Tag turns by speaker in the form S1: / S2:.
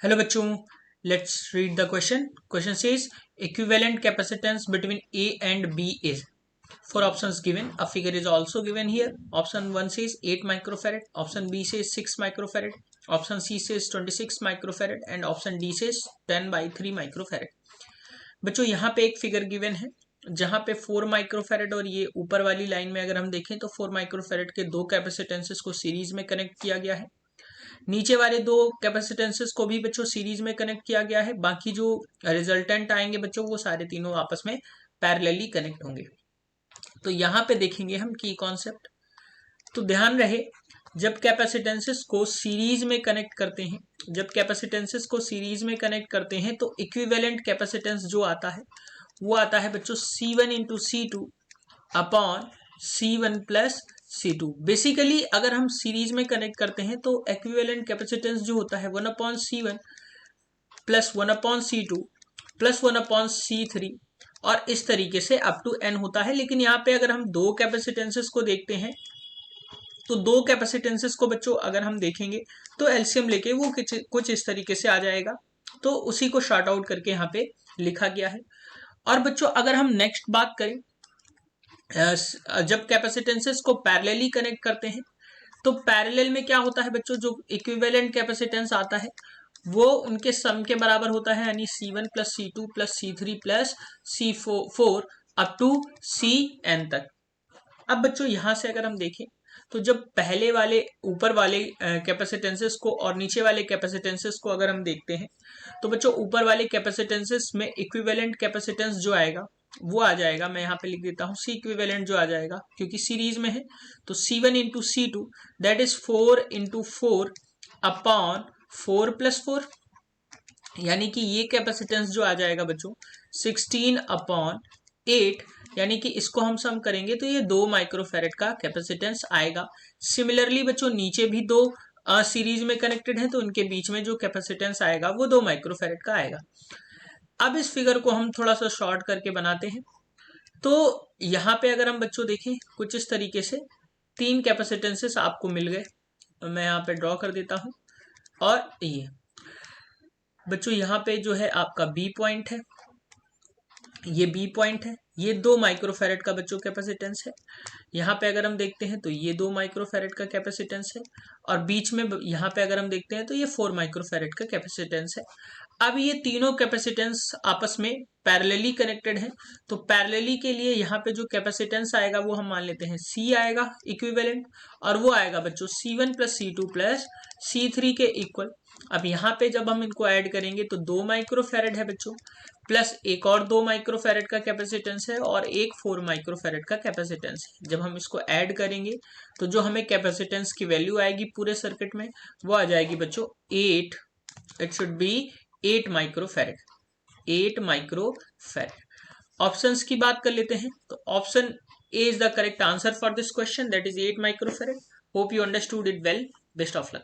S1: Hello बच्चों, let's read the question. Question says equivalent capacitance between A and B is. Four options given. A figure is also given here. Option 1 says 8 microfarad, option B says 6 microfarad, option C says 26 microfarad and option D says 10/3 microfarad. बच्चों यहाँ पे एक figure given है जहाँ पे 4 microfarad और ये ऊपर वाली लाइन में अगर हम देखें तो 4 माइक्रोफेरेड के दो कैपेसिटेंसेस को सीरीज में कनेक्ट किया गया है. नीचे वाले दो कैपेसिटेंसेस को भी बच्चों सीरीज में कनेक्ट किया गया है. बाकी जो रिजल्टेंट आएंगे बच्चों वो सारे तीनों आपस में पैरेलली कनेक्ट होंगे. तो यहाँ पे देखेंगे हम की कॉन्सेप्ट. तो ध्यान रहे, जब कैपेसिटेंसेस को सीरीज में कनेक्ट करते हैं तो इक्विवेलेंट कैपेसिटेंस जो आता है वो आता है बच्चों C1 into C2 upon C1 plus C2. Basically अगर हम सीरीज में कनेक्ट करते हैं तो इक्विवेलेंट कैपेसिटेंस जो होता है 1/C1 plus 1/C2 plus 1/C3 और इस तरीके से अप टू n होता है. लेकिन यहाँ पे अगर हम दो कैपेसिटेंसेस को देखते हैं तो दो कैपेसिटेंसेस को बच्चों अगर हम देखेंगे तो एलसीएम लेके वो कुछ इस तरीके से आ जाएगा. तो उसी को शॉर्ट आउट करके यहाँ पे लिखा गया है. और बच्चों अगर हम नेक्स्ट बात करें, जब कैपेसिटेंसेस को पैरेलली कनेक्ट करते हैं तो पैरेलल में क्या होता है बच्चों, जो इक्विवेलेंट कैपेसिटेंस आता है वो उनके सम के बराबर होता है, यानी C1 plus C2 plus C3 plus C4 up to Cn तक. अब बच्चों यहां से अगर हम देखें तो जब पहले वाले ऊपर वाले कैपेसिटेंसेस को और नीचे वाले कैपेसिटेंसेस को अगर हम देखते हैं तो बच्चों ऊपर वाले कैपेसिटेंसेस में इक्विवेलेंट कैपेसिटेंस जो आएगा वो आ जाएगा, मैं यहाँ पे लिख देता हूँ C इक्विवेलेंट जो आ जाएगा क्योंकि सीरीज में है. तो C1 into C2 that is 4 into 4 upon 4 plus 4, यानी कि ये कैपेसिटेंस जो आ जाएगा बच्चों 16 अपॉन 8, यानी कि इसको हम सम करेंगे तो ये 2 माइक्रोफेरेड का कैपेसिटेंस आएगा. सिमिलरली बच्चों नीचे भी दो सीरीज में कनेक्टेड है तो उनके बीच में जो कैपेसिटेंस आएगा वो 2 माइक्रोफेरेड का आएगा. अब इस फिगर को हम थोड़ा सा शॉर्ट करके बनाते हैं. तो यहाँ पे अगर हम बच्चों देखें कुछ इस तरीके से 3 कैपेसिटेंसेस आपको मिल गए. मैं यहाँ पे ड्रॉ कर देता हूँ. और ये बच्चों यहाँ पे जो है आपका B पॉइंट है, ये B पॉइंट है, ये 2 माइक्रोफेरेड का बच्चों कैपेसिटेंस है. यहाँ पे अगर हम देखते हैं तो ये 2 माइक्रोफेरेड का कैपेसिटेंस है और बीच में यहाँ पे अगर हम देखते हैं तो ये 4 माइक्रोफेरेड का कैपेसिटेंस है. अब ये तीनों कैपेसिटेंस आपस में पैरेलली कनेक्टेड है. तो पैरेलली के लिए यहाँ पे जो कैपेसिटेंस आएगा वो हम मान लेते हैं C आएगा इक्विवेलेंट, और वो आएगा बच्चों C1 plus C2 plus C3 के इक्वल. अब यहाँ पे जब हम इनको ऐड करेंगे तो 2 माइक्रोफेरेड है बच्चों, प्लस एक और 2 माइक्रोफेरेड का कैपेसिटेंस है और एक 4 माइक्रोफेरेड का कैपेसिटेंस है. जब हम इसको ऐड करेंगे तो जो हमें कैपेसिटेंस की वैल्यू आएगी पूरे सर्किट में वो आ जाएगी बच्चों 8. It should be 8 microfarad. Options की बात कर लेते हैं तो option A is the correct answer for this question, that is 8 microfarad. Hope you understood it well. Best of luck.